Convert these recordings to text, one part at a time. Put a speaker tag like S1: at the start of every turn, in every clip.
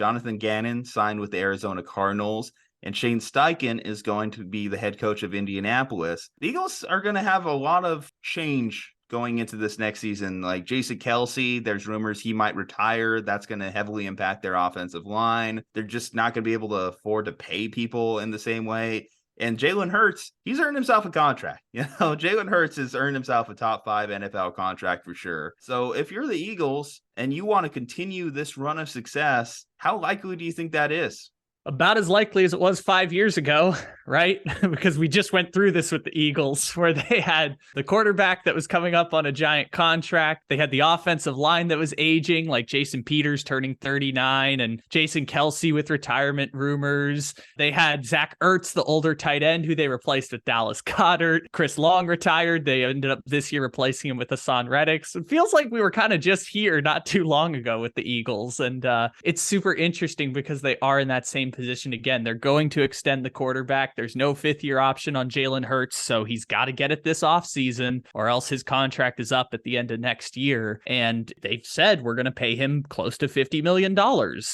S1: Jonathan Gannon signed with the Arizona Cardinals, and Shane Steichen is going to be the head coach of Indianapolis. The Eagles are going to have a lot of change going into this next season. Like Jason Kelce, there's rumors he might retire. That's going to heavily impact their offensive line. They're just not going to be able to afford to pay people in the same way. And Jalen Hurts, he's earned himself a contract. Jalen Hurts has earned himself a top 5 NFL contract for sure. So if you're the Eagles and you want to continue this run of success, how likely do you think that is?
S2: About as likely as it was 5 years ago, right? Because we just went through this with the Eagles, where they had the quarterback that was coming up on a giant contract. They had the offensive line that was aging, like Jason Peters turning 39 and Jason Kelce with retirement rumors. They had Zach Ertz, the older tight end, who they replaced with Dallas Goedert. Chris Long retired. They ended up this year replacing him with Hassan Reddick. So it feels like we were kind of just here not too long ago with the Eagles. And it's super interesting because they are in that same position again. They're going to extend the quarterback. There's no 5th-year option on Jalen Hurts, so he's got to get it this offseason or else his contract is up at the end of next year. And they've said we're going to pay him close to $50 million.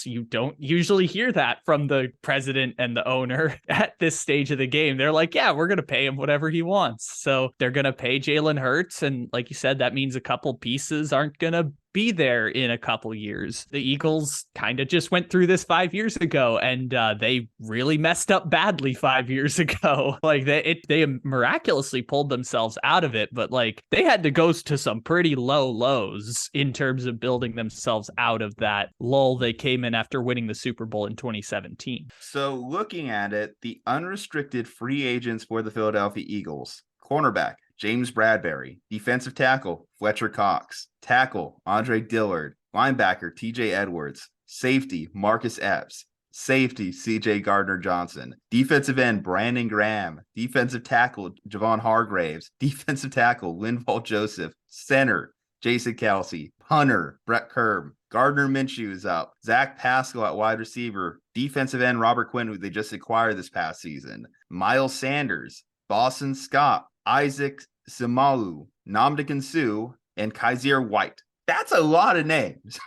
S2: You don't usually hear that from the president and the owner at this stage of the game. They're like, yeah, we're going to pay him whatever he wants. So they're going to pay Jalen Hurts. And like you said, that means a couple pieces aren't going to be there in a couple years. The Eagles kind of just went through this 5 years ago, and they really messed up badly 5 years ago. Like they miraculously pulled themselves out of it, but like they had to go to some pretty low lows in terms of building themselves out of that lull they came in after winning the Super Bowl in 2017.
S1: So looking at it, the unrestricted free agents for the Philadelphia Eagles: cornerback James Bradbury, defensive tackle Fletcher Cox, tackle Andre Dillard, linebacker TJ Edwards, safety Marcus Epps, safety CJ Gardner-Johnson, defensive end Brandon Graham, defensive tackle Javon Hargraves, defensive tackle Linval Joseph, center Jason Kelce, punter Brett Kerb, Gardner Minshew is up, Zach Pascal at wide receiver, defensive end Robert Quinn, who they just acquired this past season, Miles Sanders, Boston Scott, Isaac Samalu, Nnamdi Suh, and Kaiser White. That's a lot of names.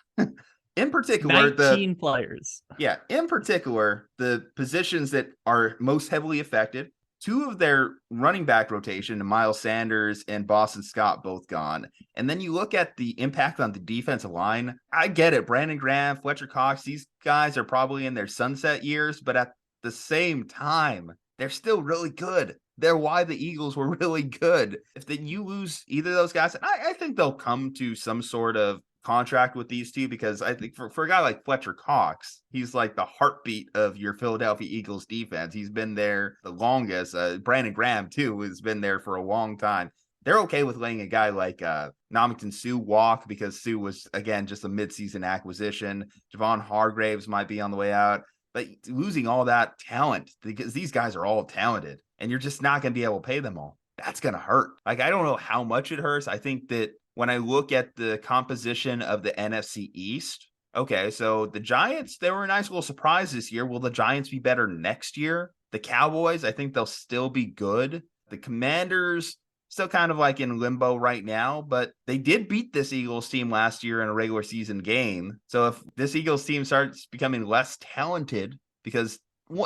S1: In particular,
S2: 19 players.
S1: Yeah, in particular, the positions that are most heavily affected, 2 of their running back rotation, Miles Sanders and Boston Scott, both gone. And then you look at the impact on the defensive line. I get it. Brandon Graham, Fletcher Cox, these guys are probably in their sunset years, but at the same time, they're still really good. They're why the Eagles were really good. If then you lose either of those guys, I think they'll come to some sort of contract with these two, because I think for a guy like Fletcher Cox, he's like the heartbeat of your Philadelphia Eagles defense. He's been there the longest. Brandon Graham, too, has been there for a long time. They're okay with letting a guy like Nnamdi Suh walk because Suh was, again, just a midseason acquisition. Javon Hargraves might be on the way out. But losing all that talent, because these guys are all talented, and you're just not going to be able to pay them all, that's going to hurt. Like, I don't know how much it hurts. I think that when I look at the composition of the NFC East, okay, so the Giants, they were a nice little surprise this year. Will the Giants be better next year? The Cowboys, I think they'll still be good. The Commanders, still kind of like in limbo right now, but they did beat this Eagles team last year in a regular season game. So if this Eagles team starts becoming less talented, because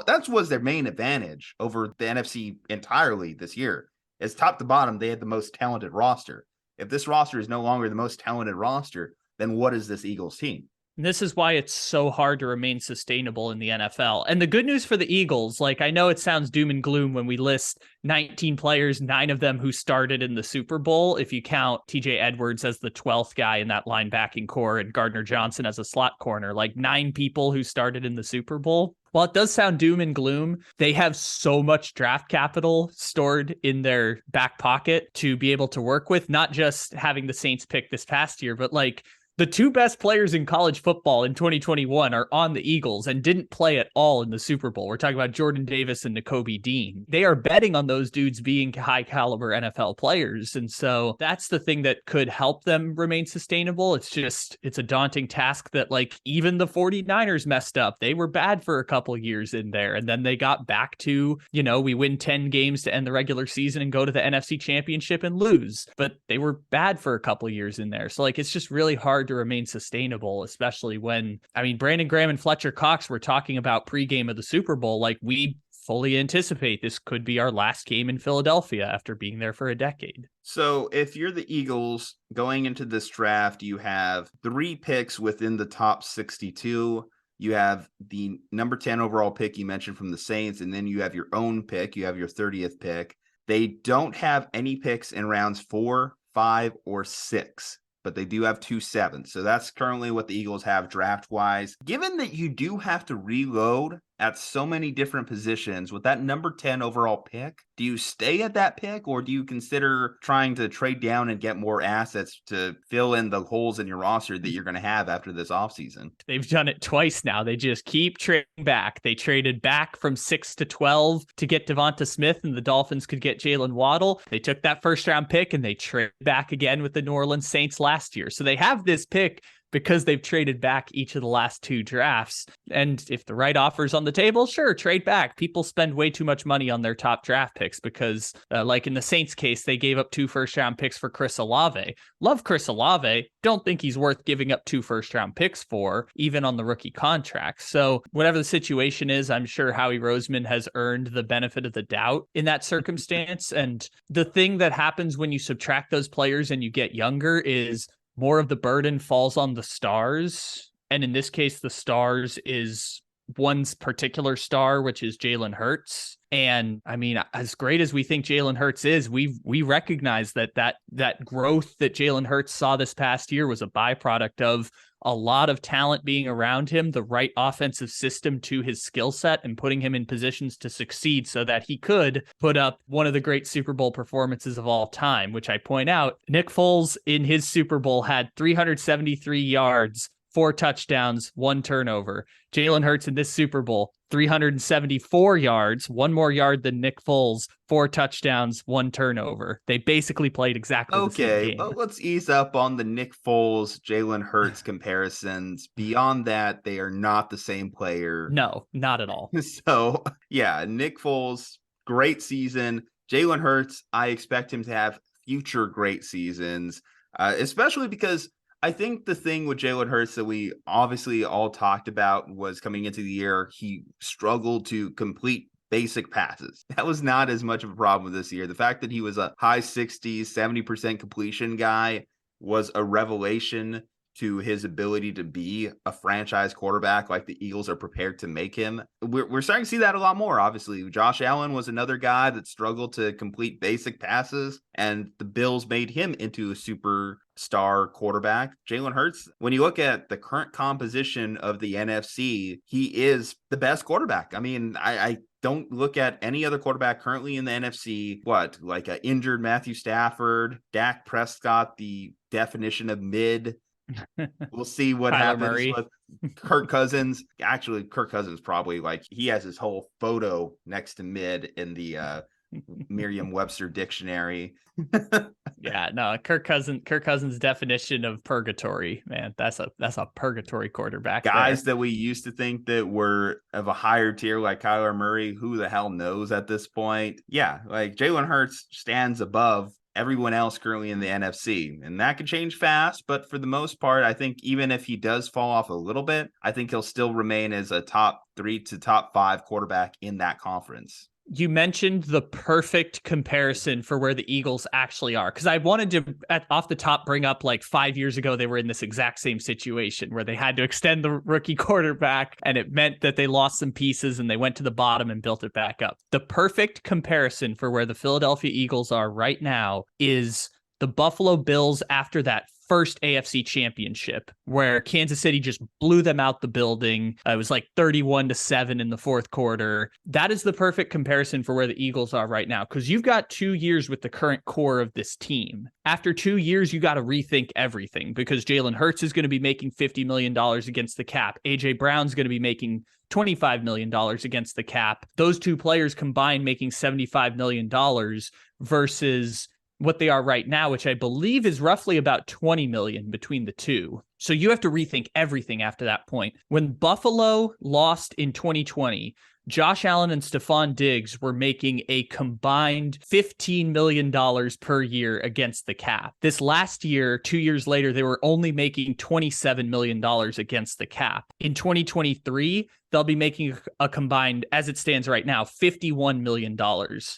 S1: that was their main advantage over the NFC entirely this year, is top to bottom, they had the most talented roster. If this roster is no longer the most talented roster, then what is this Eagles team?
S2: This is why it's so hard to remain sustainable in the NFL. And the good news for the Eagles, like, I know it sounds doom and gloom when we list 19 players, 9 of them who started in the Super Bowl, if you count TJ Edwards as the 12th guy in that linebacking core and Gardner Johnson as a slot corner, like 9 people who started in the Super Bowl. While it does sound doom and gloom, they have so much draft capital stored in their back pocket to be able to work with, not just having the Saints pick this past year, but like the 2 best players in college football in 2021 are on the Eagles and didn't play at all in the Super Bowl. We're talking about Jordan Davis and Nakobe Dean. They are betting on those dudes being high caliber NFL players. And so that's the thing that could help them remain sustainable. It's a daunting task that, like, even the 49ers messed up. They were bad for a couple years in there. And then they got back to, we win 10 games to end the regular season and go to the NFC Championship and lose. But they were bad for a couple years in there. So like, it's just really hard hard to remain sustainable, especially when, I mean, Brandon Graham and Fletcher Cox were talking about pregame of the Super Bowl. Like, we fully anticipate this could be our last game in Philadelphia after being there for a decade.
S1: So if you're the Eagles going into this draft, you have 3 picks within the top 62. You have the number 10 overall pick you mentioned from the Saints, and then you have your own pick. You have your 30th pick. They don't have any picks in rounds 4, 5, or 6, but they do have 2 7s. So that's currently what the Eagles have draft-wise. Given that you do have to reload at so many different positions with that number 10 overall pick, do you stay at that pick, or do you consider trying to trade down and get more assets to fill in the holes in your roster that you're going to have after this offseason?
S2: They've done it twice now. They just keep trading back. They traded back from 6 to 12 to get Devonta Smith, and the Dolphins could get Jalen Waddle. They took that first round pick and they traded back again with the New Orleans Saints last year. So they have this pick because they've traded back each of the last 2 drafts. And if the right offer's on the table, sure, trade back. People spend way too much money on their top draft picks because, like in the Saints case, they gave up 2 first-round picks for Chris Olave. Love Chris Olave. Don't think he's worth giving up 2 first-round picks for, even on the rookie contract. So whatever the situation is, I'm sure Howie Roseman has earned the benefit of the doubt in that circumstance. And the thing that happens when you subtract those players and you get younger is more of the burden falls on the stars. And in this case, the stars is one's particular star, which is Jalen Hurts. And I mean, as great as we think Jalen Hurts is, we recognize that growth that Jalen Hurts saw this past year was a byproduct of a lot of talent being around him, the right offensive system to his skill set, and putting him in positions to succeed so that he could put up one of the great Super Bowl performances of all time, which I point out, Nick Foles in his Super Bowl had 373 yards, 4 touchdowns, 1 turnover. Jalen Hurts in this Super Bowl, 374 yards, 1 more yard than Nick Foles, 4 touchdowns, 1 turnover. They basically played exactly the same game.
S1: Well, let's ease up on the Nick Foles, Jalen Hurts comparisons. Beyond that, they are not the same player.
S2: No, not at all.
S1: So, yeah, Nick Foles, great season. Jalen Hurts, I expect him to have future great seasons, especially because I think the thing with Jalen Hurts that we obviously all talked about was coming into the year, he struggled to complete basic passes. That was not as much of a problem this year. The fact that he was a high 60s, 70% completion guy was a revelation to his ability to be a franchise quarterback like the Eagles are prepared to make him. We're starting to see that a lot more, obviously. Josh Allen was another guy that struggled to complete basic passes, and the Bills made him into a superstar quarterback. Jalen Hurts, when you look at the current composition of the NFC, he is the best quarterback. I mean, I don't look at any other quarterback currently in the NFC. Like an injured Matthew Stafford, Dak Prescott, the definition of mid. We'll see what happens with Kirk Cousins. Actually, Kirk Cousins probably, like, he has his whole photo next to mid in the Merriam-Webster dictionary.
S2: Yeah, no, Kirk Cousins' definition of purgatory, man. That's a purgatory quarterback.
S1: Guys that we used to think that were of a higher tier, like Kyler Murray, who the hell knows at this point? Yeah, like Jalen Hurts stands above everyone else currently in the NFC, and that could change fast. But for the most part, I think even if he does fall off a little bit, I think he'll still remain as a top 3 to top 5 quarterback in that conference.
S2: You mentioned the perfect comparison for where the Eagles actually are, because I wanted to, off the top, bring up like 5 years ago, they were in this exact same situation where they had to extend the rookie quarterback, and it meant that they lost some pieces and they went to the bottom and built it back up. The perfect comparison for where the Philadelphia Eagles are right now is the Buffalo Bills after that first AFC championship, where Kansas City just blew them out the building. It was like 31-7 in the fourth quarter. That is the perfect comparison for where the Eagles are right now, because you've got 2 years with the current core of this team. After 2 years, you got to rethink everything, because Jalen Hurts is going to be making $50 million against the cap. AJ Brown's going to be making $25 million against the cap. Those 2 players combined making $75 million versus what they are right now, which I believe is roughly about 20 million between the 2. So you have to rethink everything after that point. When Buffalo lost in 2020, Josh Allen and Stephon Diggs were making a combined $15 million per year against the cap. This last year, 2 years later, they were only making $27 million against the cap. In 2023, they'll be making a combined, as it stands right now, $51 million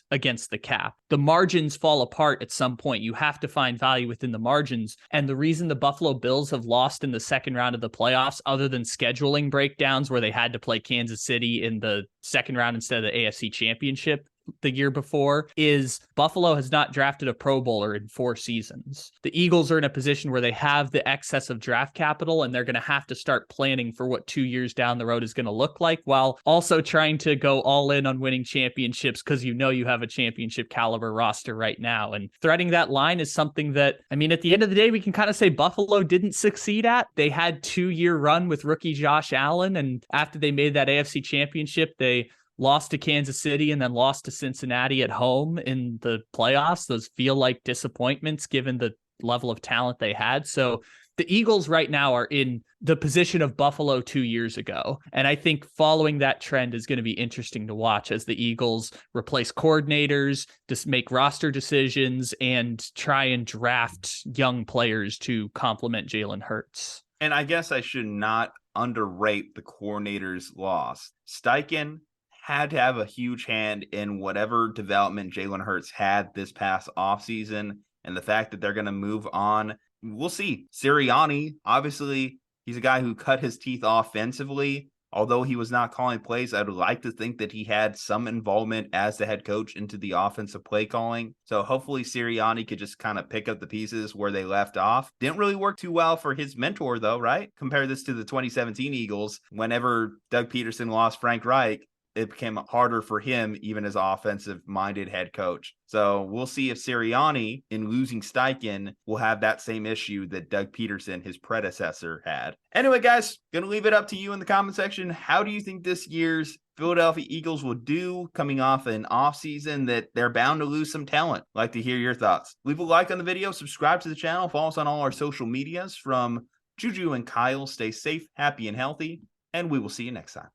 S2: against the cap. The margins fall apart at some point. You have to find value within the margins. And the reason the Buffalo Bills have lost in the second round of the playoffs, other than scheduling breakdowns where they had to play Kansas City in the second round instead of the AFC Championship the year before, is Buffalo has not drafted a Pro Bowler in 4 seasons. The Eagles are in a position where they have the excess of draft capital, and they're going to have to start planning for what 2 years down the road is going to look like, while also trying to go all in on winning championships, because you have a championship caliber roster right now. And threading that line is something that, I mean, at the end of the day, we can kind of say Buffalo didn't succeed at. They had 2-year run with rookie Josh Allen, and after they made that AFC Championship, they lost to Kansas City and then lost to Cincinnati at home in the playoffs. Those feel like disappointments given the level of talent they had. So the Eagles right now are in the position of Buffalo 2 years ago. And I think following that trend is going to be interesting to watch as the Eagles replace coordinators, just make roster decisions, and try and draft young players to complement Jalen Hurts.
S1: And I guess I should not underrate the coordinator's loss. Steichen had to have a huge hand in whatever development Jalen Hurts had this past offseason, and the fact that they're going to move on. We'll see. Sirianni, obviously, he's a guy who cut his teeth offensively. Although he was not calling plays, I would like to think that he had some involvement as the head coach into the offensive play calling. So hopefully Sirianni could just kind of pick up the pieces where they left off. Didn't really work too well for his mentor, though, right? Compare this to the 2017 Eagles. Whenever Doug Peterson lost Frank Reich, it became harder for him, even as offensive-minded head coach. So we'll see if Sirianni, in losing Steichen, will have that same issue that Doug Peterson, his predecessor, had. Anyway, guys, going to leave it up to you in the comment section. How do you think this year's Philadelphia Eagles will do coming off an offseason that they're bound to lose some talent? I'd like to hear your thoughts. Leave a like on the video, subscribe to the channel, follow us on all our social medias. From Juju and Kyle, stay safe, happy, and healthy, and we will see you next time.